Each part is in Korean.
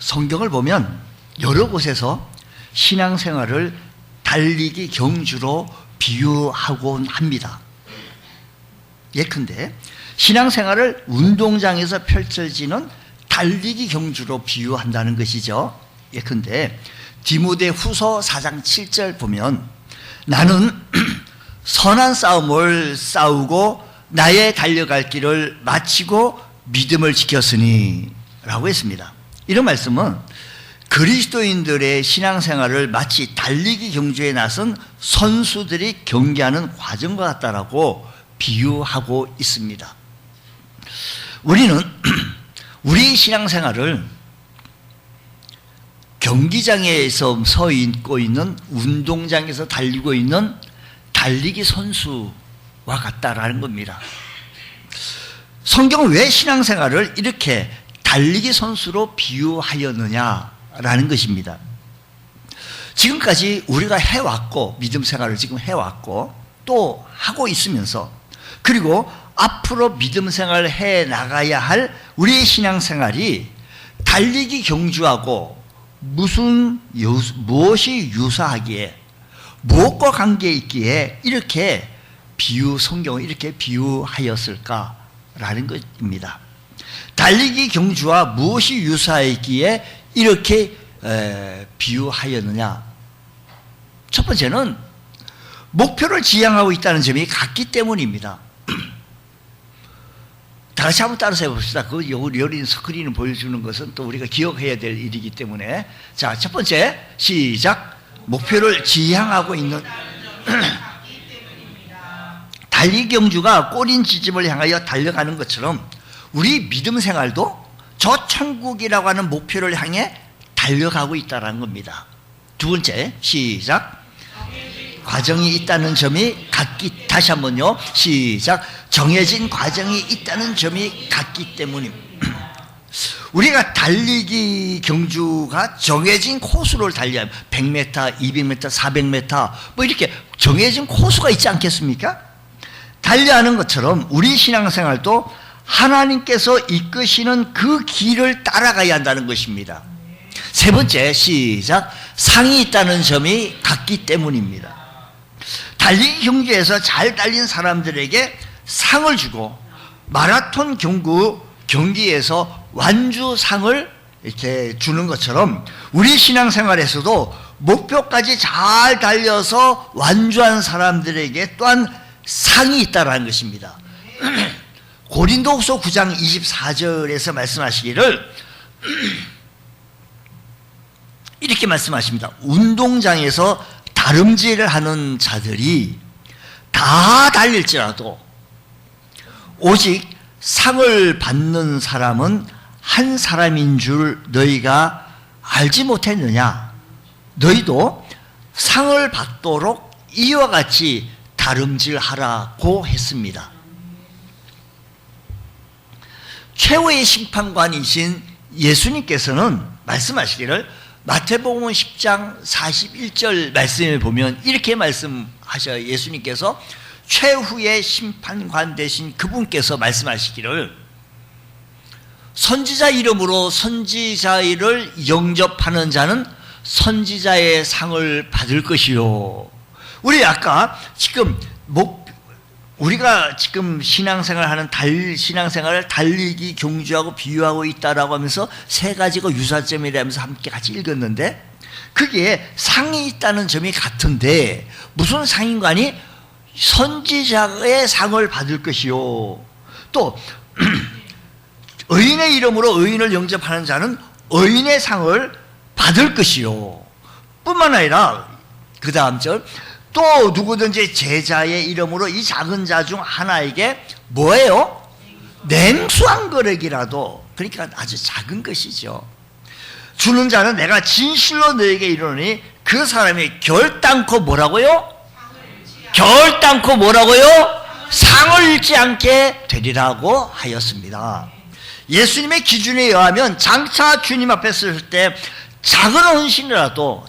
성경을 보면 여러 곳에서 신앙생활을 달리기 경주로 비유하곤 합니다. 예컨대 신앙생활을 운동장에서 펼쳐지는 달리기 경주로 비유한다는 것이죠. 예컨대 디모데후서 4장 7절 보면 나는 선한 싸움을 싸우고 나의 달려갈 길을 마치고 믿음을 지켰으니 라고 했습니다. 이런 말씀은 그리스도인들의 신앙생활을 마치 달리기 경주에 나선 선수들이 경기하는 과정과 같다라고 비유하고 있습니다. 우리는 우리 신앙생활을 경기장에서 서 있고 있는 운동장에서 달리고 있는 달리기 선수와 같다라는 겁니다. 성경은 왜 신앙생활을 이렇게 달리기 선수로 비유하였느냐라는 것입니다. 지금까지 우리가 해왔고 믿음 생활을 지금 해왔고 또 하고 있으면서 그리고 앞으로 믿음 생활을 해 나가야 할 우리의 신앙생활이 달리기 경주하고 무엇이 유사하기에 무엇과 관계 있기에 이렇게 성경을 이렇게 비유하였을까라는 것입니다. 달리기 경주와 무엇이 유사했기에 이렇게 비유하였느냐? 첫 번째는 목표를 지향하고 있다는 점이 같기 때문입니다. 다 같이 한번 따라서 해봅시다. 그 여린 스크린을 보여주는 것은 또 우리가 기억해야 될 일이기 때문에. 자, 첫 번째, 시작. 목표를 지향하고 있는 달리기 경주가 꼬린 지점을 향하여 달려가는 것처럼 우리 믿음 생활도 저 천국이라고 하는 목표를 향해 달려가고 있다는 겁니다. 두 번째, 시작. 과정이 있다는 점이 같기, 다시 한번요. 시작. 정해진 과정이 있다는 점이 같기 때문입니다. 우리가 달리기 경주가 정해진 코스를 달려야 100m, 200m, 400m 뭐 이렇게 정해진 코스가 있지 않겠습니까? 달려하는 것처럼 우리 신앙생활도 하나님께서 이끄시는 그 길을 따라가야 한다는 것입니다. 세 번째, 시작. 상이 있다는 점이 같기 때문입니다. 달리기 경주에서 잘 달린 사람들에게 상을 주고 마라톤 경기에서 완주상을 이렇게 주는 것처럼 우리 신앙생활에서도 목표까지 잘 달려서 완주한 사람들에게 또한 상이 있다는 것입니다. 고린도후서 9장 24절에서 말씀하시기를 이렇게 말씀하십니다. 운동장에서 다름질을 하는 자들이 다 달릴지라도 오직 상을 받는 사람은 한 사람인 줄 너희가 알지 못했느냐? 너희도 상을 받도록 이와 같이 다름질하라고 했습니다. 최후의 심판관이신 예수님께서는 말씀하시기를 마태복음 10장 41절 말씀을 보면 이렇게 말씀하셔요. 예수님께서 최후의 심판관 되신 그분께서 말씀하시기를 선지자 이름으로 선지자를 영접하는 자는 선지자의 상을 받을 것이요. 우리 아까 지금 우리가 지금 신앙생활을 달리기 경주하고 비유하고 있다라고 하면서 세 가지가 유사점이라면서 함께 같이 읽었는데 그게 상이 있다는 점이 같은데 무슨 상인가니? 선지자의 상을 받을 것이요. 또 의인의 이름으로 의인을 영접하는 자는 의인의 상을 받을 것이요. 뿐만 아니라 그 다음 절 또 누구든지 제자의 이름으로 이 작은 자 중 하나에게 뭐예요? 냉수 한 그릇이라도, 그러니까 아주 작은 것이죠, 주는 자는 내가 진실로 너에게 이르노니 그 사람이 결단코 뭐라고요? 결단코 뭐라고요? 상을 잃지 않게 되리라고 하였습니다. 예수님의 기준에 의하면 장차 주님 앞에 설 때 작은 헌신이라도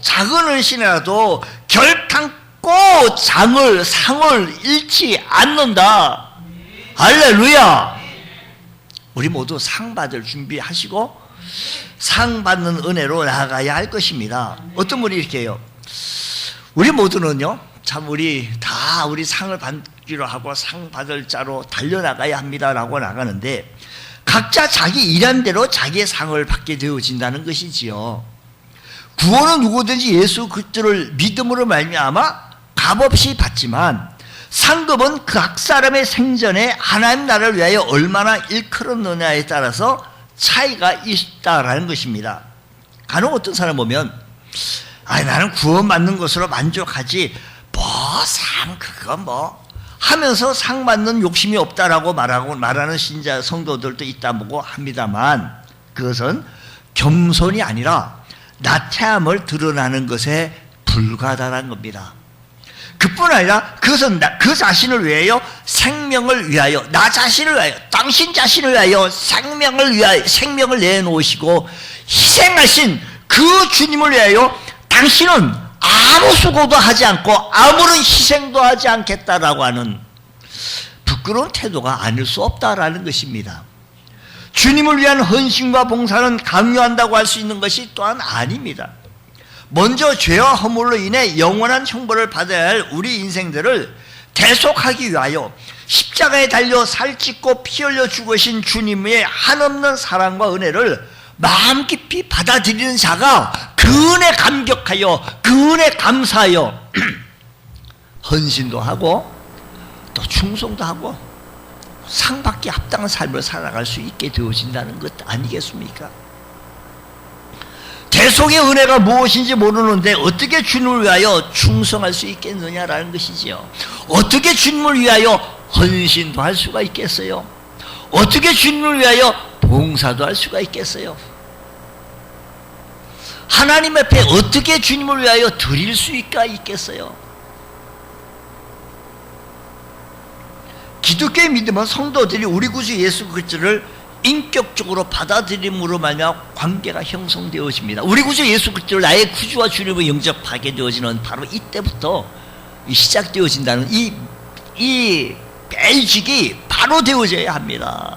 결단코 상을 잃지 않는다. 할렐루야. 우리 모두 상 받을 준비하시고 상 받는 은혜로 나아가야 할 것입니다. 어떤 분이 이렇게 해요. 우리 모두는요, 참 우리 상을 받기로 하고 상 받을 자로 달려나가야 합니다라고 나가는데, 각자 자기 일한 대로 자기의 상을 받게 되어진다는 것이지요. 구원은 누구든지 예수 그리스도를 믿음으로 말미암아 값없이 받지만, 상급은 각 사람의 생전에 하나님 나라를 위하여 얼마나 일컬었느냐에 따라서 차이가 있다라는 것입니다. 간혹 어떤 사람 보면 나는 구원받는 것으로 만족하지 상 그거 하면서 상 받는 욕심이 없다라고 말하는 신자 성도들도 있다고 합니다만, 그것은 겸손이 아니라 나태함을 드러나는 것에 불과하다는 겁니다. 그뿐 아니라 그것은 그 자신을 위하여, 생명을 위하여, 나 자신을 위하여, 당신 자신을 위하여 생명을 내놓으시고 희생하신 그 주님을 위하여 당신은 아무 수고도 하지 않고 아무런 희생도 하지 않겠다라고 하는 부끄러운 태도가 아닐 수 없다라는 것입니다. 주님을 위한 헌신과 봉사는 강요한다고 할 수 있는 것이 또한 아닙니다. 먼저 죄와 허물로 인해 영원한 형벌을 받아야 할 우리 인생들을 대속하기 위하여 십자가에 달려 살찢고 피 흘려 죽으신 주님의 한없는 사랑과 은혜를 마음 깊이 받아들이는 자가 그 은혜 감격하여, 그 은혜 감사하여 헌신도 하고 또 충성도 하고 상받기 합당한 삶을 살아갈 수 있게 되어진다는 것 아니겠습니까? 대속의 은혜가 무엇인지 모르는데 어떻게 주님을 위하여 충성할 수 있겠느냐라는 것이지요. 어떻게 주님을 위하여 헌신도 할 수가 있겠어요? 어떻게 주님을 위하여 봉사도 할 수가 있겠어요? 하나님 앞에 어떻게 주님을 위하여 드릴 수가 있겠어요? 기독교의 믿음은 성도들이 우리 구주 예수 그리스도를 인격적으로 받아들임으로 말미암아 관계가 형성되어집니다. 우리 구주 예수 그리스도를 나의 구주와 주님을 영접하게 되어지는 바로 이때부터 시작되어진다는 이 베이직이 바로 되어져야 합니다.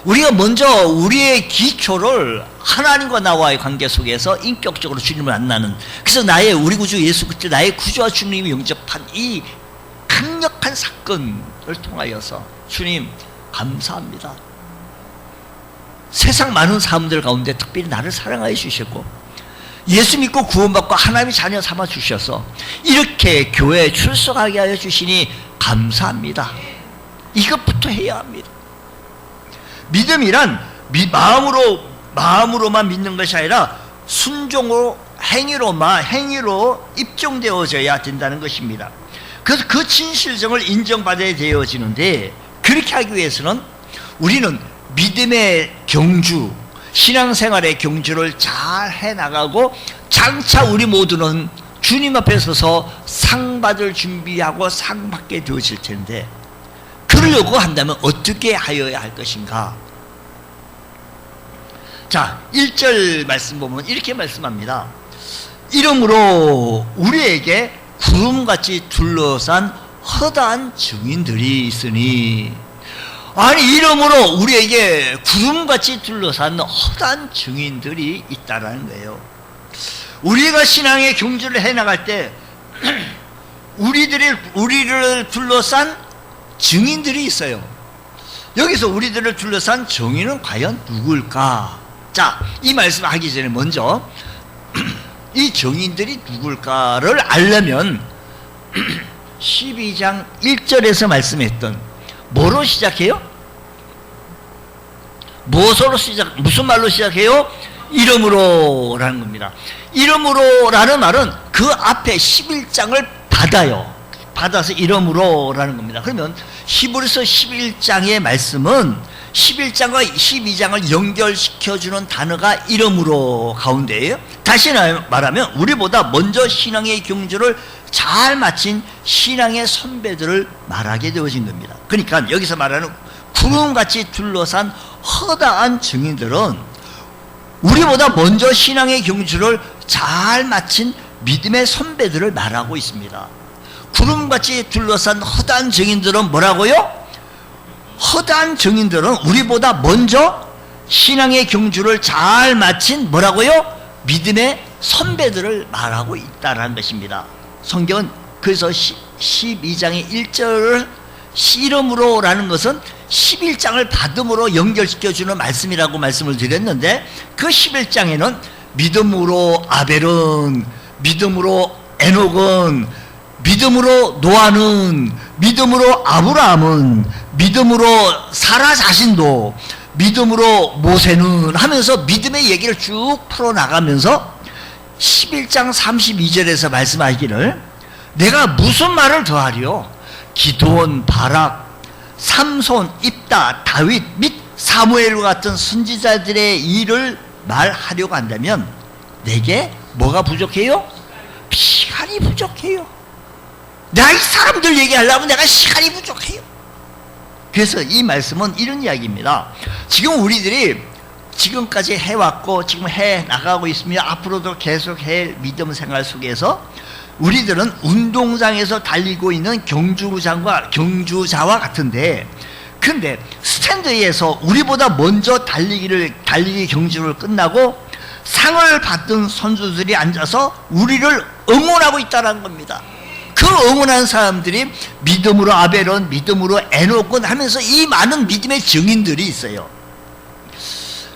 우리가 먼저 우리의 기초를 하나님과 나와의 관계 속에서 인격적으로 주님을 만나는, 그래서 우리 구주 예수 그리스도 나의 구주와 주님이 영접한 이 강력한 사건을 통하여서 주님 감사합니다. 세상 많은 사람들 가운데 특별히 나를 사랑하여 주셨고 예수 믿고 구원받고 하나님의 자녀 삼아 주셔서 이렇게 교회에 출석하게 하여 주시니 감사합니다. 이것부터 해야 합니다. 믿음이란 마음으로만 믿는 것이 아니라 순종으로 행위로 입증되어져야 된다는 것입니다. 그래서 그 진실성을 인정받아야 되어지는데, 그렇게 하기 위해서는 우리는 믿음의 경주, 신앙생활의 경주를 잘 해나가고 장차 우리 모두는 주님 앞에 서서 상 받을 준비하고 상 받게 되어질 텐데, 그러려고 한다면 어떻게 하여야 할 것인가? 자, 1절 말씀 보면 이렇게 말씀합니다. 이러므로 우리에게 구름같이 둘러싼 허다한 증인들이 있으니, 아니 이러므로 우리에게 구름같이 둘러싼 허다한 증인들이 있다라는 거예요. 우리가 신앙의 경주를 해나갈 때 우리를 둘러싼 증인들이 있어요. 여기서 우리들을 둘러싼 증인은 과연 누굴까? 자, 이 말씀을 하기 전에 먼저 이 증인들이 누굴까를 알려면 12장 1절에서 말씀했던 뭐로 시작해요? 무슨 말로 시작해요? 이름으로라는 겁니다. 이름으로라는 말은 그 앞에 11장을 받아서 이름으로라는 겁니다. 그러면 히브리서 11장의 말씀은 11장과 12장을 연결시켜주는 단어가 이름으로 가운데예요. 다시 말하면 우리보다 먼저 신앙의 경주를 잘 마친 신앙의 선배들을 말하게 되어진 겁니다. 그러니까 여기서 말하는 구름같이 둘러싼 허다한 증인들은 우리보다 먼저 신앙의 경주를 잘 마친 믿음의 선배들을 말하고 있습니다. 구름같이 둘러싼 허다한 증인들은 뭐라고요? 허다한 증인들은 우리보다 먼저 신앙의 경주를 잘 마친 뭐라고요? 믿음의 선배들을 말하고 있다라는 것입니다. 성경은 그래서 12장의 1절을 씨름으로라는 것은 11장을 받음으로 연결시켜주는 말씀이라고 말씀을 드렸는데, 그 11장에는 믿음으로 아벨은, 믿음으로 에녹은, 믿음으로 노아는, 믿음으로 아브라함은, 믿음으로 사라 자신도, 믿음으로 모세는 하면서 믿음의 얘기를 쭉 풀어나가면서 11장 32절에서 말씀하기를, 내가 무슨 말을 더하리요? 기드온, 바락, 삼손, 입다, 다윗 및 사무엘과 같은 선지자들의 일을 말하려고 한다면 내게 뭐가 부족해요? 시간이 부족해요. 내가 이 사람들 얘기하려면 내가 시간이 부족해요. 그래서 이 말씀은 이런 이야기입니다. 지금 우리들이 지금까지 해왔고 지금 해 나가고 있습니다. 앞으로도 계속 해 믿음 생활 속에서 우리들은 운동장에서 달리고 있는 경주자와 같은데, 근데 스탠드에서 우리보다 먼저 달리기 경주를 끝나고 상을 받던 선수들이 앉아서 우리를 응원하고 있다는 겁니다. 그 응원한 사람들이 믿음으로 아벨은, 믿음으로 에녹은 하면서 이 많은 믿음의 증인들이 있어요.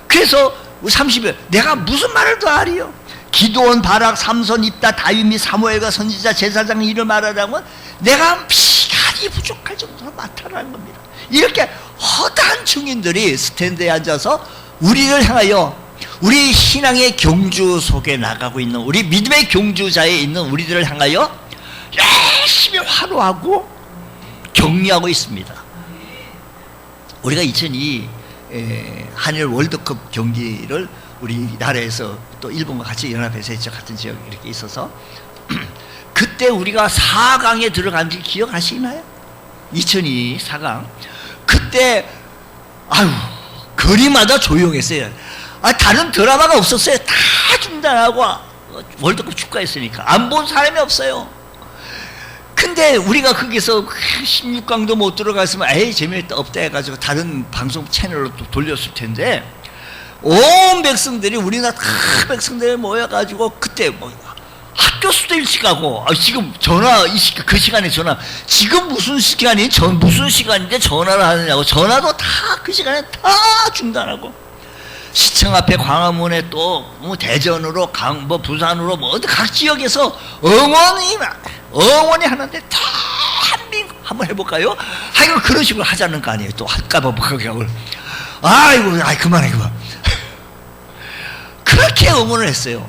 그래서 30일 내가 무슨 말을 더 하리요? 기드온, 바락, 삼손, 입다, 다윗 및 사무엘과 선지자, 제사장 일을 말하라면 내가 시간이 부족할 정도로 많다는 겁니다. 이렇게 허다한 증인들이 스탠드에 앉아서 우리를 향하여, 우리 신앙의 경주 속에 나가고 있는, 우리 믿음의 경주자에 있는 우리들을 향하여 열심히 환호하고 격려하고 있습니다. 우리가 2002 한일 월드컵 경기를 우리나라에서 또 일본과 같이 연합해서 했죠. 같은 지역에 이렇게 있어서 그때 우리가 4강에 들어간지 기억하시나요? 2002 4강. 그때 거리마다 조용했어요. 다른 드라마가 없었어요. 다 중단하고 월드컵 축구했으니까 안 본 사람이 없어요. 근데 우리가 거기서 16강도 못 들어갔으면 에이 재미없다 없다 해가지고 다른 방송 채널로 또 돌렸을 텐데, 온 백성들이, 우리나라 다 백성들이 모여가지고 그때 뭐 학교 수도 일찍 가고, 지금 전화 그 시간에 전화, 지금 무슨 시간이 무슨 시간인데 전화를 하느냐고, 전화도 다 그 시간에 다 중단하고, 시청 앞에 광화문에 또 뭐 대전으로 뭐 부산으로 뭐 어디 각 지역에서 응원이 하는데 다 한번 해볼까요? 하여간 그런 식으로 하자는 거 아니에요. 또 할까봐 뭐 그걸. 그만해. 그렇게 응원을 했어요.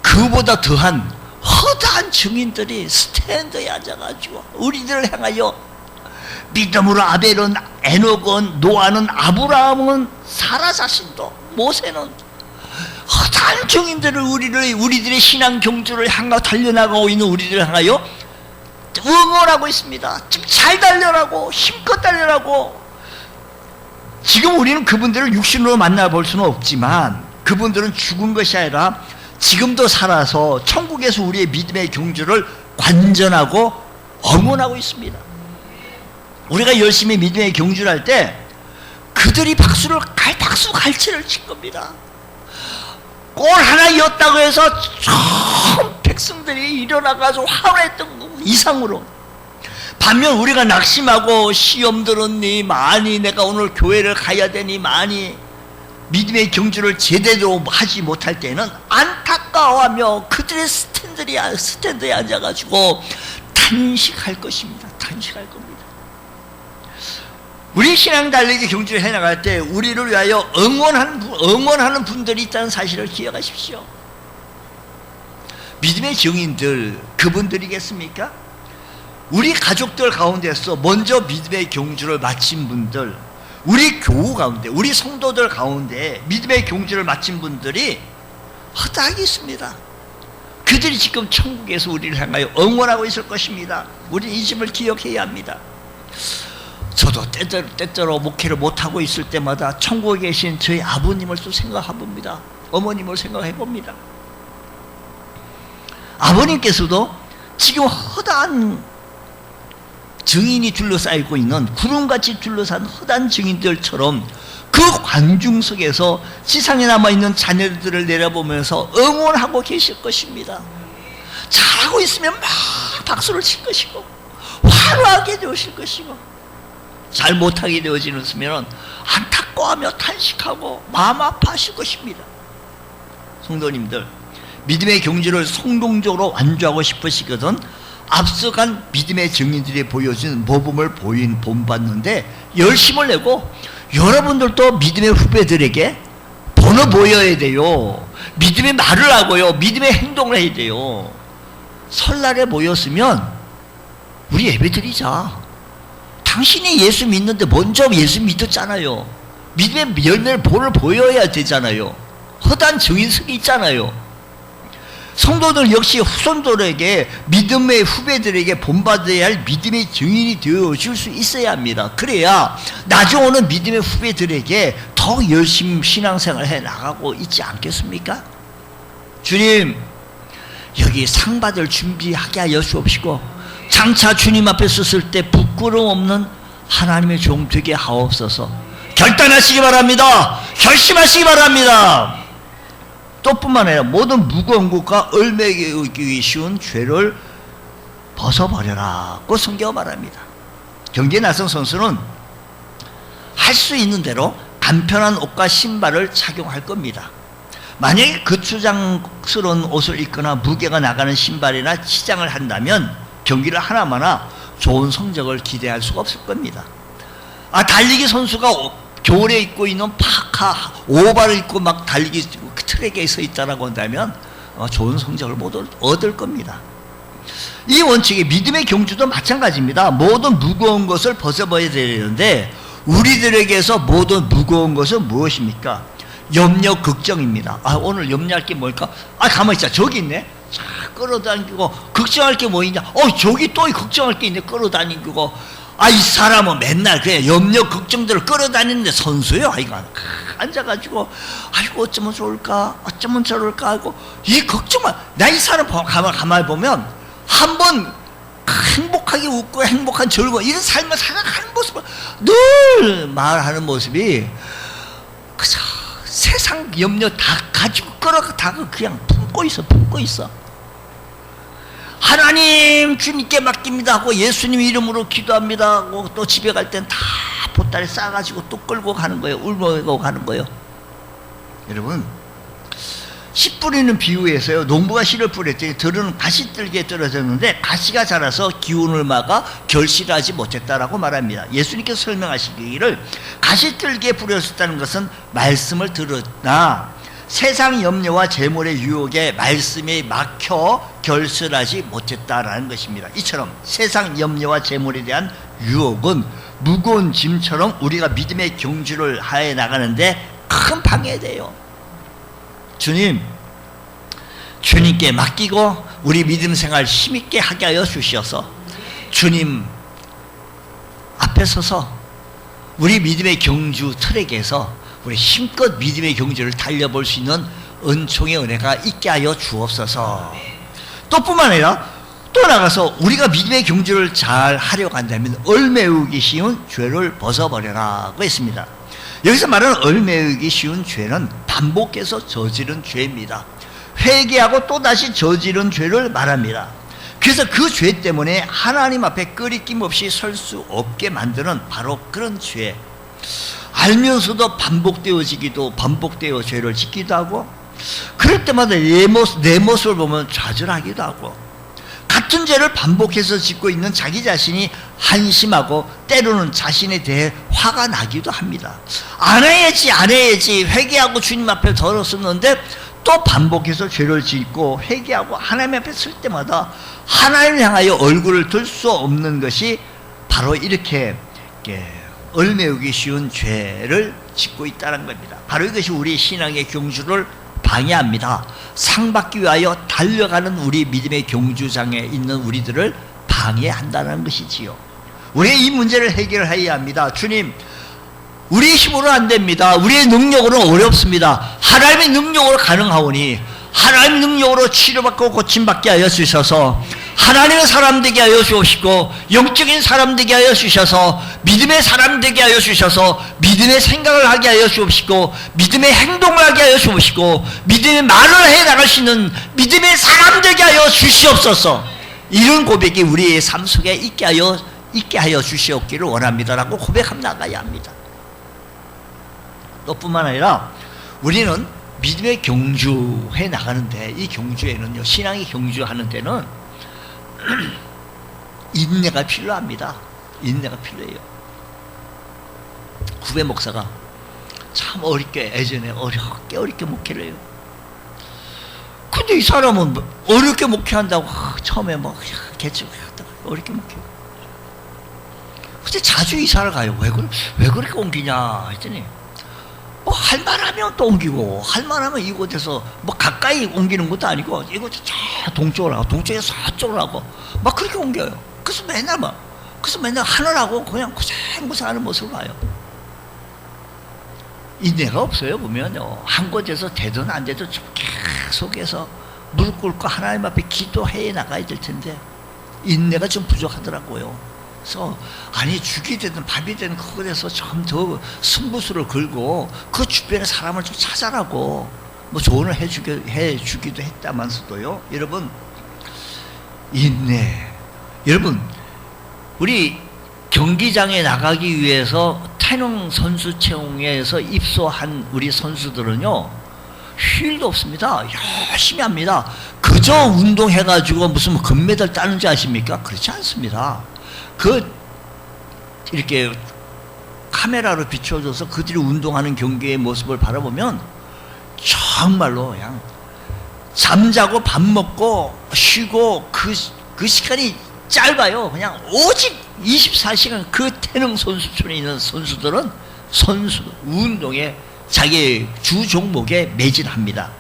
그보다 더한 허다한 증인들이 스탠드에 앉아가지고 우리들을 향하여 믿음으로 아벨은, 에녹은, 노아는, 아브라함은, 사라 자신도, 모세는, 허다한 증인들을 우리들의 신앙 경주를 향하여 달려나가고 있는 우리들을 향하여 응원하고 있습니다. 지금 잘 달려라고, 힘껏 달려라고. 지금 우리는 그분들을 육신으로 만나볼 수는 없지만 그분들은 죽은 것이 아니라 지금도 살아서 천국에서 우리의 믿음의 경주를 관전하고 응원하고 있습니다. 우리가 열심히 믿음의 경주를 할 때 그들이 박수 갈채를 친 겁니다. 골 하나 이었다고 해서 전 백성들이 일어나가지고 환호했던 거 이상으로. 반면 우리가 낙심하고 시험 들었니 많이, 내가 오늘 교회를 가야 되니 많이, 믿음의 경주를 제대로 하지 못할 때는 안타까워하며 그들의 스탠드에 앉아가지고 탄식할 것입니다. 탄식할 겁니다. 우리 신앙 달리기 경주를 해나갈 때 우리를 위하여 응원하는 분들이 있다는 사실을 기억하십시오. 믿음의 증인들, 그분들이겠습니까? 우리 가족들 가운데서 먼저 믿음의 경주를 마친 분들, 우리 교우 가운데, 우리 성도들 가운데 믿음의 경주를 마친 분들이 허다하게 있습니다. 그들이 지금 천국에서 우리를 향하여 응원하고 있을 것입니다. 우리 이 점을 기억해야 합니다. 저도 때때로 목회를 못하고 있을 때마다 천국에 계신 저희 아버님을 또 생각해봅니다. 어머님을 생각해봅니다. 아버님께서도 지금 허다한 증인이 둘러싸이고 있는, 구름같이 둘러싼 허다한 증인들처럼 그 광중 속에서 지상에 남아있는 자녀들을 내려보면서 응원하고 계실 것입니다. 잘하고 있으면 막 박수를 칠 것이고 환호하게 되실 것이고, 잘 못하게 되어지면 안타까워하며 탄식하고 마음 아파하실 것입니다. 성도님들, 믿음의 경주를 성공적으로 완주하고 싶으시거든 앞서간 믿음의 증인들이 보여준 모범을 본받는데 열심을 내고, 여러분들도 믿음의 후배들에게 번호 보여야 돼요. 믿음의 말을 하고요, 믿음의 행동을 해야 돼요. 설날에 모였으면 우리 예배드리자. 당신이 예수 믿는데 먼저 예수 믿었잖아요. 믿음의 열매를 본을 보여야 되잖아요. 허다한 증인석이 있잖아요. 성도들 역시 후손들에게, 믿음의 후배들에게 본받아야 할 믿음의 증인이 되어줄 수 있어야 합니다. 그래야 나중 오는 믿음의 후배들에게 더 열심히 신앙생활을 해 나가고 있지 않겠습니까? 주님, 여기 상 받을 준비하게 하여 주옵시고, 장차 주님 앞에 섰을 때 부끄러움 없는 하나님의 종 되게 하옵소서. 결단하시기 바랍니다. 결심하시기 바랍니다. 또 뿐만 아니라 모든 무거운 것과 얼매기 쉬운 죄를 벗어버려라고 성경은 말합니다. 경기에 나선 선수는 할 수 있는 대로 간편한 옷과 신발을 착용할 겁니다. 만약에 거추장스러운 옷을 입거나 무게가 나가는 신발이나 치장을 한다면 경기를 하나마나 좋은 성적을 기대할 수가 없을 겁니다. 달리기 선수가 겨울에 입고 있는 파카, 오바를 입고 막 달리기 트랙에 서 있다라고 한다면 좋은 성적을 못 얻을 겁니다. 이 원칙이 믿음의 경주도 마찬가지입니다. 모든 무거운 것을 벗어버려야 되는데, 우리들에게서 모든 무거운 것은 무엇입니까? 염려, 걱정입니다. 오늘 염려할 게 뭘까? 가만히 있자. 저기 있네. 자, 끌어당기고, 걱정할 게 뭐 있냐? 저기 또 걱정할 게 있네. 끌어다니고. 이 사람은 맨날 그냥 염려, 걱정들을 끌어다니는데 선수요. 앉아가지고, 어쩌면 좋을까? 어쩌면 저럴까? 하고, 이 걱정만, 나 이 사람 가만히 보면, 한번 행복하게 웃고 행복한 즐거운 이런 삶을 살아가는 모습을 늘 말하는 모습이, 그저 세상 염려 다 가지고 끌어다가 그냥 품고 있어. 하나님 주님께 맡깁니다 하고 예수님 이름으로 기도합니다 하고 또 집에 갈 땐 다 보따리 싸가지고 또 끌고 가는 거예요. 울고 가는 거예요. 여러분, 씨 뿌리는 비유에서요, 농부가 씨를 뿌렸더니 들은 가시들기에 떨어졌는데 가시가 자라서 기운을 막아 결실하지 못했다라고 말합니다. 예수님께서 설명하시기를 가시들기에 뿌렸었다는 것은 말씀을 들었나 세상 염려와 재물의 유혹에 말씀이 막혀 결실하지 못했다라는 것입니다. 이처럼 세상 염려와 재물에 대한 유혹은 무거운 짐처럼 우리가 믿음의 경주를 하에 나가는데 큰 방해돼요. 주님께 맡기고 우리 믿음 생활 힘있게 하게 하여 주시어서 주님 앞에 서서 우리 믿음의 경주 트랙에서 우리 힘껏 믿음의 경주를 달려볼 수 있는 은총의 은혜가 있게 하여 주옵소서. 또 뿐만 아니라 또 나가서 우리가 믿음의 경주를 잘 하려고 한다면 얼매우기 쉬운 죄를 벗어버려라고 했습니다. 여기서 말하는 얼매우기 쉬운 죄는 반복해서 저지른 죄입니다. 회개하고 또다시 저지른 죄를 말합니다. 그래서 그 죄 때문에 하나님 앞에 끄리낌 없이 설 수 없게 만드는 바로 그런 죄, 알면서도 반복되어 죄를 짓기도 하고, 그럴 때마다 내 모습을 보면 좌절하기도 하고, 같은 죄를 반복해서 짓고 있는 자기 자신이 한심하고 때로는 자신에 대해 화가 나기도 합니다. 안 해야지 회개하고 주님 앞에 들었었는데 또 반복해서 죄를 짓고 회개하고 하나님 앞에 설 때마다 하나님을 향하여 얼굴을 들 수 없는 것이 바로 이렇게 얼매우기 쉬운 죄를 짓고 있다는 겁니다. 바로 이것이 우리 신앙의 경주를 방해합니다. 상 받기 위하여 달려가는 우리 믿음의 경주장에 있는 우리들을 방해한다는 것이지요. 우리의 이 문제를 해결해야 합니다. 주님, 우리의 힘으로는 안 됩니다. 우리의 능력으로는 어렵습니다. 하나님의 능력으로 가능하오니 하나님의 능력으로 치료받고 고침받게 하여 주셔서 하나님의 사람 되게 하여 주옵시고 영적인 사람 되게 하여 주셔서 믿음의 사람 되게 하여 주셔서 믿음의 생각을 하게 하여 주옵시고 믿음의 행동을 하게 하여 주옵시고 믿음의 말을 해 나갈 수 있는 믿음의 사람 되게 하여 주시옵소서. 이런 고백이 우리의 삶 속에 있게 하여 주시옵기를 원합니다라고 고백하며 나가야 합니다. 또 뿐만 아니라 우리는 믿음의 경주해 나가는데, 이 경주에는요, 신앙이 경주하는 데는 인내가 필요합니다. 인내가 필요해요. 구배 목사가 참 예전에 어렵게 목회를 해요. 근데 이 사람은 어렵게 목회한다고 처음에 개척했다가 어렵게 목회. 근데 자주 이사를 가요. 왜 그렇게 옮기냐 했더니 할 만하면 또 옮기고, 할 만하면 이곳에서 가까이 옮기는 것도 아니고 이곳에 저 동쪽으로 하고 동쪽에서 서쪽으로 하고 그렇게 옮겨요. 그래서 맨날 하느라고 그냥 고생하는 모습을 봐요. 인내가 없어요. 보면요, 한 곳에서 되든 안 되든 좀 계속해서 무릎 꿇고 하나님 앞에 기도해 나가야 될 텐데 인내가 좀 부족하더라고요. 그래서 죽이 되든 밥이 되든 그곳에서 좀 더 승부수를 걸고 그 주변에 사람을 좀 찾아라고 조언을 해주기도 했다면서도요. 여러분, 인내. 여러분, 우리 경기장에 나가기 위해서 태릉 선수 채용에서 입소한 우리 선수들은요, 휴일도 없습니다. 열심히 합니다. 그저 운동해가지고 무슨 금메달 따는 줄 아십니까? 그렇지 않습니다. 이렇게 카메라로 비춰줘서 그들이 운동하는 경기의 모습을 바라보면 정말로 그냥 잠자고 밥 먹고 쉬고 그 시간이 짧아요. 그냥 오직 24시간 그 태릉 선수촌에 있는 선수들은 운동에 자기 주 종목에 매진합니다.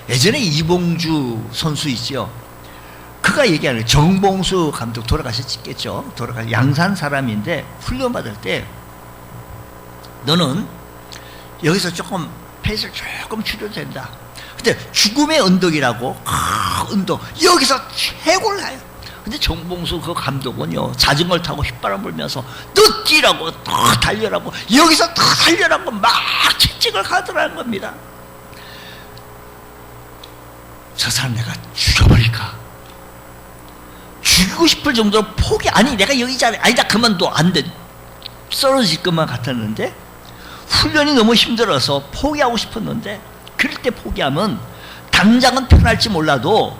예전에 이봉주 선수 있죠. 그가 얘기하는, 정봉수 감독 돌아가셨겠죠. 양산 사람인데 훈련받을 때 너는 여기서 조금 페이스를 조금 줄여도 된다. 근데 죽음의 언덕이라고 언덕 여기서 최고를 가요. 근데 정봉수 그 감독은요, 자전거를 타고 휘바람 불면서 너 뛰라고, 더 달려라고, 여기서 더 달려라고 막 채찍을 가더라는 겁니다. 저 사람 내가 죽여버릴까? 죽이고 싶을 정도로 내가 여기 자리 아니다 그만둬, 안 돼, 쓰러질 것만 같았는데 훈련이 너무 힘들어서 포기하고 싶었는데, 그럴 때 포기하면 당장은 편할지 몰라도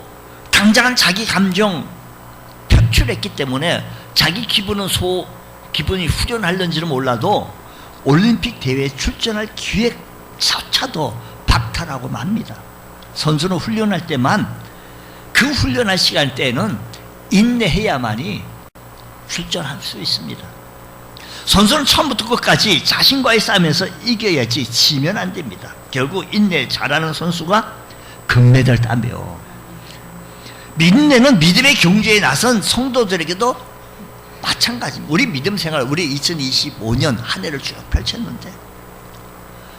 당장은 자기 감정 표출했기 때문에 자기 기분이 후련할는지는 몰라도 올림픽 대회에 출전할 기획사차도 박탈하고 맙니다. 선수는 훈련할 때만, 그 훈련할 시간대에는 인내해야만이 출전할 수 있습니다. 선수는 처음부터 끝까지 자신과의 싸움에서 이겨야지 지면 안 됩니다. 결국 인내 잘하는 선수가 금메달 따며, 인내는 믿음의 경주에 나선 성도들에게도 마찬가지입니다. 우리 믿음 생활, 우리 2025년 한 해를 쭉 펼쳤는데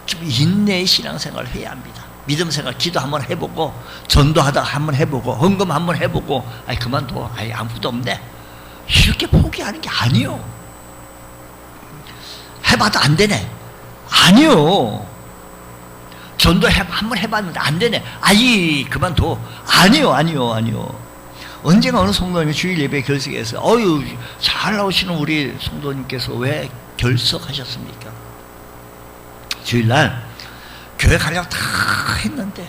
좀 인내의 신앙생활을 해야 합니다. 믿음 생활, 기도 한번 해보고, 전도하다 한번 해보고, 헌금 한번 해보고, 그만둬, 아무것도 없네, 이렇게 포기하는 게 아니요. 해봐도 안 되네, 아니요. 전도 한번 해봤는데 안 되네, 그만둬, 아니요. 언젠가 어느 성도님이 주일 예배 결석해서 잘 나오시는 우리 성도님께서 왜 결석하셨습니까? 주일날 교회 가려고 다 했는데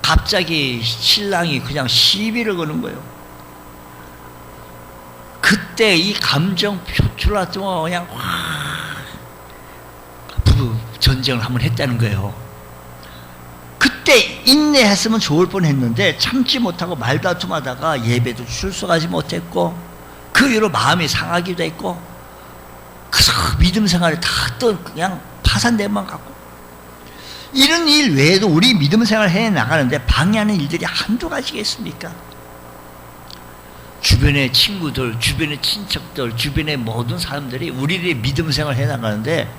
갑자기 신랑이 그냥 시비를 거는 거예요. 그때 이 감정 표출하더니 그냥 부부 전쟁을 한번 했다는 거예요. 그때 인내했으면 좋을 뻔했는데 참지 못하고 말다툼하다가 예배도 출석하지 못했고, 그 이후로 마음이 상하기도 했고, 그래서 믿음 생활이 다 그냥 파산된만 갖고, 이런 일 외에도 우리 믿음 생활을 해나가는데 방해하는 일들이 한두 가지겠습니까? 주변의 친구들, 주변의 친척들, 주변의 모든 사람들이 우리의 믿음 생활을 해나가는데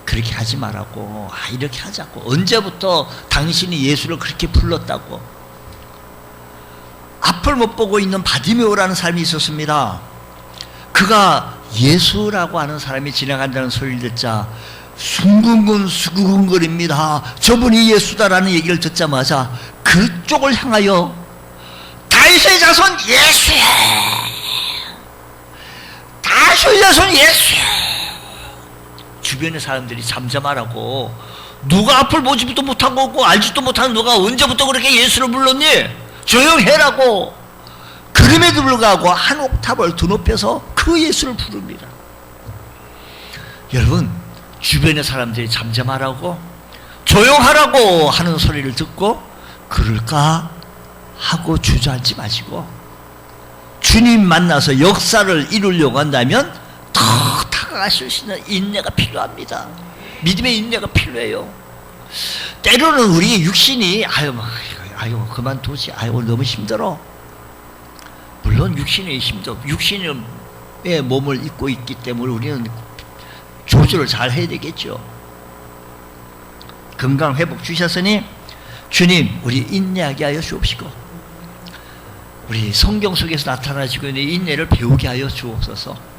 그렇게 하지 말라고, 이렇게 하자고, 언제부터 당신이 예수를 그렇게 불렀다고, 앞을 못 보고 있는 바디메오라는 사람이 있었습니다. 그가 예수라고 하는 사람이 지나간다는 소리를 듣자 숭근근 수근거립니다. 저분이 예수다라는 얘기를 듣자마자 그쪽을 향하여 다윗의 자손 예수야, 다윗의 자손 예수야. 주변의 사람들이 잠잠하라고, 누가 앞을 보지도 못하고 알지도 못하는 너가 언제부터 그렇게 예수를 불렀니? 조용해라고. 그럼에도 불구하고 한 옥탑을 더 높여서 그 예수를 부릅니다. 여러분, 주변의 사람들이 잠잠하라고, 조용하라고 하는 소리를 듣고 그럴까 하고 주저앉지 마시고, 주님 만나서 역사를 이루려고 한다면 더 다가가실 수 있는 인내가 필요합니다. 믿음의 인내가 필요해요. 때로는 우리 육신이 아유 그만두지, 아유 너무 힘들어. 물론 육신이 힘들어. 육신의 몸을 입고 있기 때문에 우리는 조절을 잘 해야 되겠죠. 건강 회복 주셨으니 주님 우리 인내하게 하여 주옵시고, 우리 성경 속에서 나타나시고 있는 인내를 배우게 하여 주옵소서.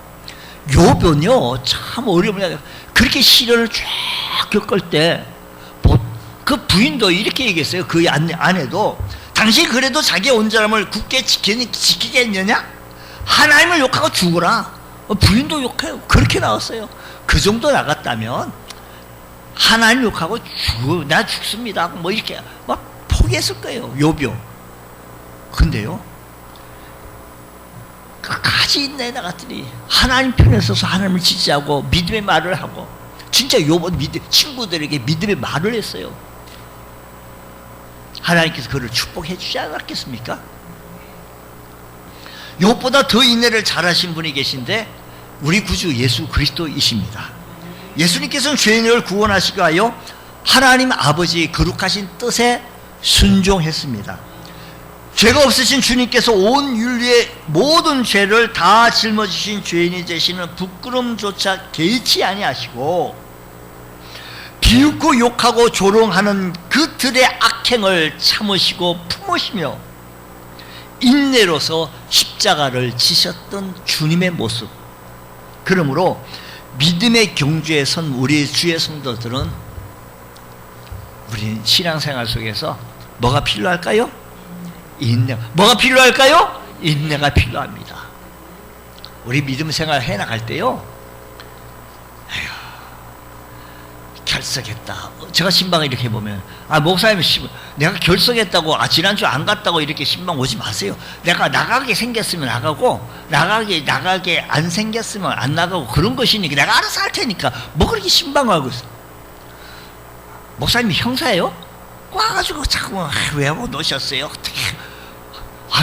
욥은요 참 어려움을, 그렇게 시련을 쫙 겪을 때 그 부인도 이렇게 얘기했어요. 그 아내도, 당신 그래도 자기 온전함을 굳게 지키겠느냐? 하나님을 욕하고 죽어라. 부인도 욕해요. 그렇게 나왔어요. 그 정도 나갔다면 하나님 욕하고 나 죽습니다 뭐 이렇게 막 포기했을 거예요, 욥이요. 근데요 끝까지 인내해 나갔더니 하나님 편에 서서 하나님을 지지하고 믿음의 말을 하고, 진짜 욥은 친구들에게 믿음의 말을 했어요. 하나님께서 그를 축복해 주지 않았겠습니까? 욥보다 더 인내를 잘하신 분이 계신데 우리 구주 예수 그리스도이십니다. 예수님께서는 죄인을 구원하시기 위하여 하나님 아버지의 거룩하신 뜻에 순종했습니다. 죄가 없으신 주님께서 온 인류의 모든 죄를 다 짊어지신 죄인이 되시는 부끄럼조차 개의치 아니하시고, 비웃고 욕하고 조롱하는 그들의 악행을 참으시고 품으시며 인내로서 십자가를 지셨던 주님의 모습. 그러므로 믿음의 경주에 선 우리 주의 성도들은 우리 신앙생활 속에서 뭐가 필요할까요? 인내. 뭐가 필요할까요? 인내가 필요합니다. 우리 믿음 생활 해나갈 때요, 결석했다. 제가 신방을 이렇게 보면, 목사님, 내가 결석했다고, 지난주 안 갔다고 이렇게 신방 오지 마세요. 내가 나가게 생겼으면 나가고, 나가게 안 생겼으면 안 나가고, 그런 것이니까 내가 알아서 할 테니까, 뭐 그렇게 신방하고 있어. 목사님이 형사예요? 와가지고 자꾸, 왜 못 오셨어요? 어떻게.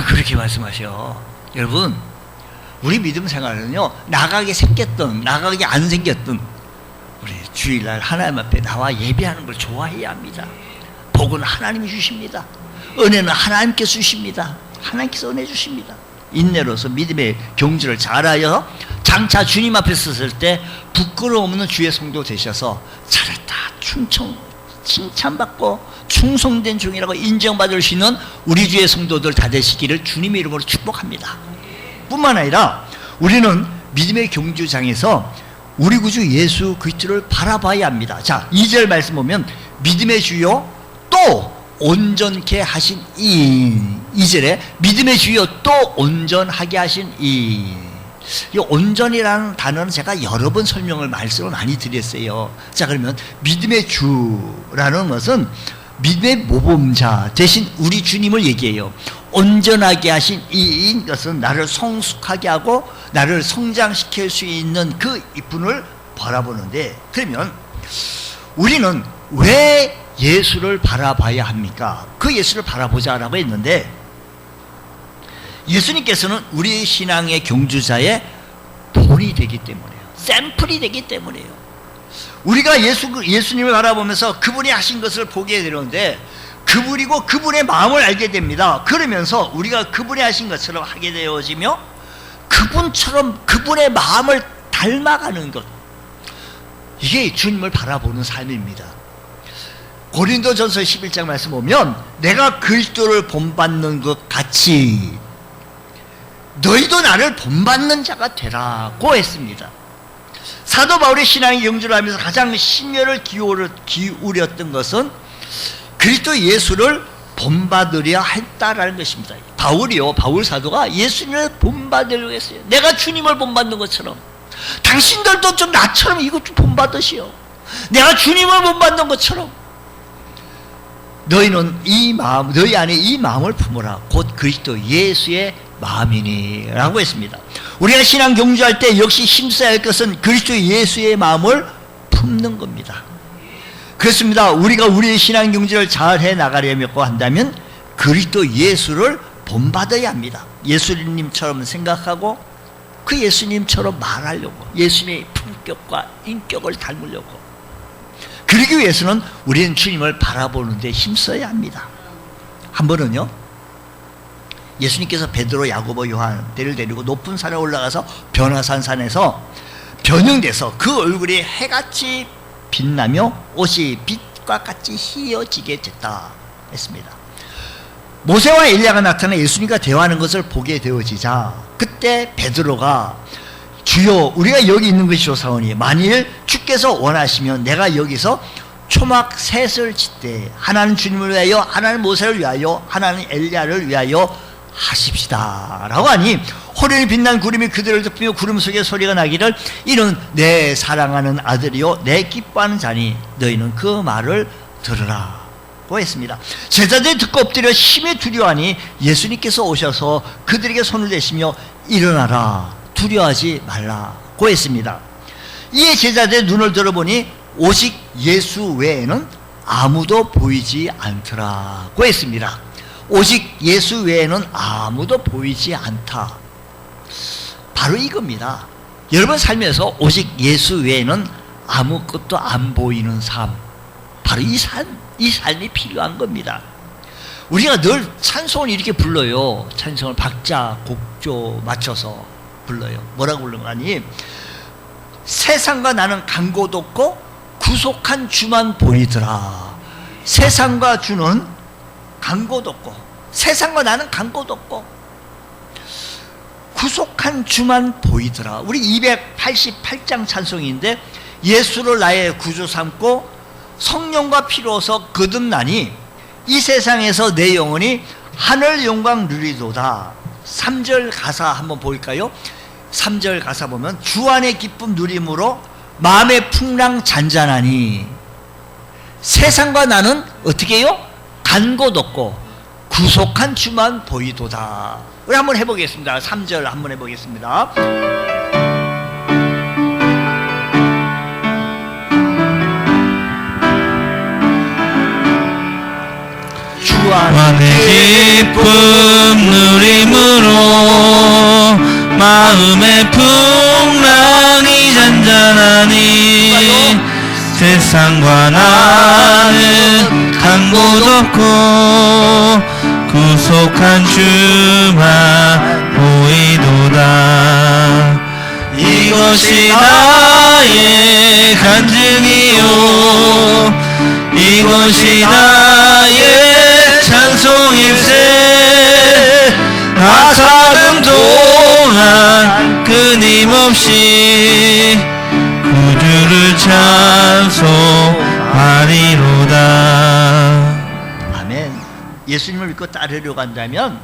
그렇게 말씀하셔. 여러분, 우리 믿음 생활은요, 나가게 생겼든, 나가게 안 생겼든, 우리 주일날 하나님 앞에 나와 예배하는 걸 좋아해야 합니다. 복은 하나님이 주십니다. 은혜는 하나님께서 주십니다. 하나님께서 은혜 주십니다. 인내로서 믿음의 경주를 잘하여 장차 주님 앞에 섰을 때 부끄러움 없는 주의 성도 되셔서 잘했다, 칭찬받고 충성된 종이라고 인정받을 수 있는 우리 주의 성도들 다 되시기를 주님의 이름으로 축복합니다. 뿐만 아니라 우리는 믿음의 경주장에서 우리 구주 예수 그리스도를 바라봐야 합니다. 자, 2절 말씀 보면 믿음의 주요 또 온전케 하신 이 2절에 믿음의 주요 또 온전하게 하신 이 온전이라는 단어는 제가 여러 번 말씀을 많이 드렸어요. 자, 그러면 믿음의 주라는 것은 믿음의 모범자 대신 우리 주님을 얘기해요. 온전하게 하신 이인 것은 나를 성숙하게 하고 나를 성장시킬 수 있는 그 이분을 바라보는데, 그러면 우리는 왜 예수를 바라봐야 합니까? 그 예수를 바라보자라고 했는데, 예수님께서는 우리 신앙의 경주자의 본이 되기 때문에요. 샘플이 되기 때문에요. 우리가 예수님을 바라보면서 그분이 하신 것을 보게 되는데, 그분이고 그분의 마음을 알게 됩니다. 그러면서 우리가 그분이 하신 것처럼 하게 되어지며 그분처럼 그분의 마음을 닮아가는 것, 이게 주님을 바라보는 삶입니다. 고린도전서 11장 말씀 보면 내가 그리스도를 본받는 것 같이 너희도 나를 본받는 자가 되라고 했습니다. 사도 바울의 신앙의 경주를 하면서 가장 심혈을 기울였던 것은 그리스도 예수를 본받으려 했다라는 것입니다. 바울 사도가 예수님을 본받으려고 했어요. 내가 주님을 본받는 것처럼 당신들도 좀 나처럼 이것 좀 본받으시오. 내가 주님을 본받는 것처럼 너희는 너희 안에 이 마음을 품어라. 곧 그리스도 예수의 마음이니 라고 했습니다. 우리가 신앙 경주할 때 역시 힘써야 할 것은 그리스도 예수의 마음을 품는 겁니다. 그렇습니다. 우리가 우리의 신앙 경주를 잘 해나가려고 한다면 그리스도 예수를 본받아야 합니다. 예수님처럼 생각하고 그 예수님처럼 말하려고, 예수님의 품격과 인격을 닮으려고, 그러기 위해서는 우리는 주님을 바라보는 데 힘써야 합니다. 한 번은요, 예수님께서 베드로, 야고보, 요한들을 데리고 높은 산에 올라가서 변화산 산에서 변형돼서 그 얼굴이 해같이 빛나며 옷이 빛과 같이 희어지게 됐다 했습니다. 모세와 엘리야가 나타나 예수님과 대화하는 것을 보게 되어지자 그때 베드로가 주여 우리가 여기 있는 것이 좋사오니 만일 주께서 원하시면 내가 여기서 초막 셋을 짓되 하나는 주님을 위하여, 하나는 모세를 위하여, 하나는 엘리야를 위하여 하십시다 라고 하니 호련히 빛난 구름이 그들을 덮으며 구름 속에 소리가 나기를 이는 내 사랑하는 아들이요 내 기뻐하는 자니 너희는 그 말을 들으라 고 했습니다. 제자들이 듣고 엎드려 심히 두려워하니 예수님께서 오셔서 그들에게 손을 대시며 일어나라 두려워하지 말라고 했습니다. 이에 제자들의 눈을 들어보니 오직 예수 외에는 아무도 보이지 않더라고 했습니다. 오직 예수 외에는 아무도 보이지 않다. 바로 이겁니다. 여러분 삶에서 오직 예수 외에는 아무것도 안 보이는 삶, 바로 이 삶이 필요한 겁니다. 우리가 늘 찬송을 이렇게 불러요. 찬송을 박자, 곡조 맞춰서 불러요. 뭐라고 부르니 세상과 나는 간고도 없고 구속한 주만 보이더라. 세상과 주는 간고도 없고, 세상과 나는 간고도 없고 구속한 주만 보이더라. 우리 288장 찬송인데 예수를 나의 구주 삼고 성령과 피로서 거듭나니 이 세상에서 내 영혼이 하늘 영광 누리도다. 3절 가사 한번 볼까요? 3절 가사 보면 주 안의 기쁨 누림으로 마음의 풍랑 잔잔하니 세상과 나는 어떻게 해요? 간 곳 없고 구속한 주만 보이도다. 우리 한번 해보겠습니다. 3절 한번 해보겠습니다. 주 안의 기쁨 누림으로 마음의 풍랑이 잔잔하니 세상과 나는 간 곳 없고 구속한 주만 보이도다. 이것이 나의 간증이요 이것이 나의 찬송일세. 나 사는 동안 끊임없이 구주를 찬송하리로다. 아멘. 예수님을 믿고 따르려고 한다면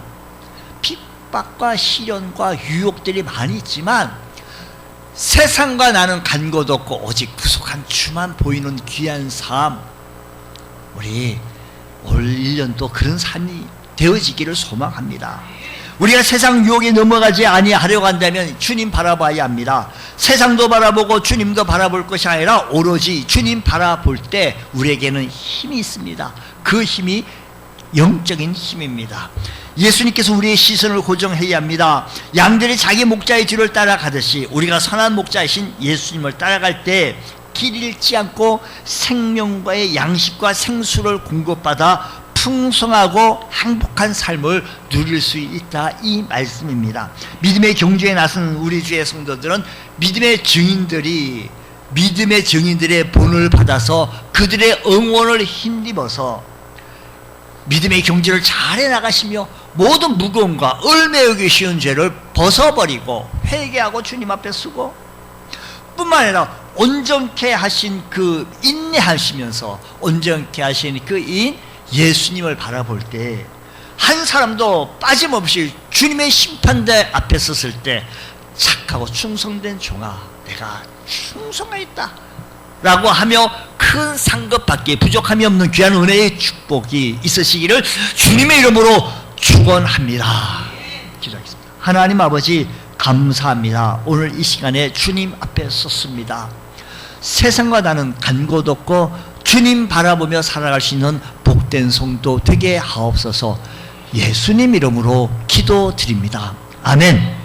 핍박과 시련과 유혹들이 많이 있지만 세상과 나는 간 곳 없고 오직 구속한 주만 보이는 귀한 삶, 우리 올 1년도 그런 삶이 되어지기를 소망합니다. 우리가 세상 유혹에 넘어가지 아니하려고 한다면 주님 바라봐야 합니다. 세상도 바라보고 주님도 바라볼 것이 아니라 오로지 주님 바라볼 때 우리에게는 힘이 있습니다. 그 힘이 영적인 힘입니다. 예수님께서 우리의 시선을 고정해야 합니다. 양들이 자기 목자의 뒤를 따라가듯이 우리가 선한 목자이신 예수님을 따라갈 때 길 잃지 않고 생명과의 양식과 생수를 공급받아 풍성하고 행복한 삶을 누릴 수 있다, 이 말씀입니다. 믿음의 경주에 나선 우리 주의 성도들은 믿음의 증인들의 본을 받아서 그들의 응원을 힘입어서 믿음의 경주를 잘 해나가시며 모든 무거움과 얼매우기 쉬운 죄를 벗어버리고 회개하고 주님 앞에 서고, 뿐만 아니라 온전케 하신 그 인내하시면서 온전케 하신 그 인 예수님을 바라볼 때 한 사람도 빠짐없이 주님의 심판대 앞에 섰을 때 착하고 충성된 종아, 내가 충성하였다 라고 하며 큰 상급 받기에 부족함이 없는 귀한 은혜의 축복이 있으시기를 주님의 이름으로 축원합니다. 기도하겠습니다. 하나님 아버지, 감사합니다. 오늘 이 시간에 주님 앞에 섰습니다. 세상과 나는 간 곳 없고 주님 바라보며 살아갈 수 있는 복된 성도 되게 하옵소서. 예수님 이름으로 기도드립니다. 아멘.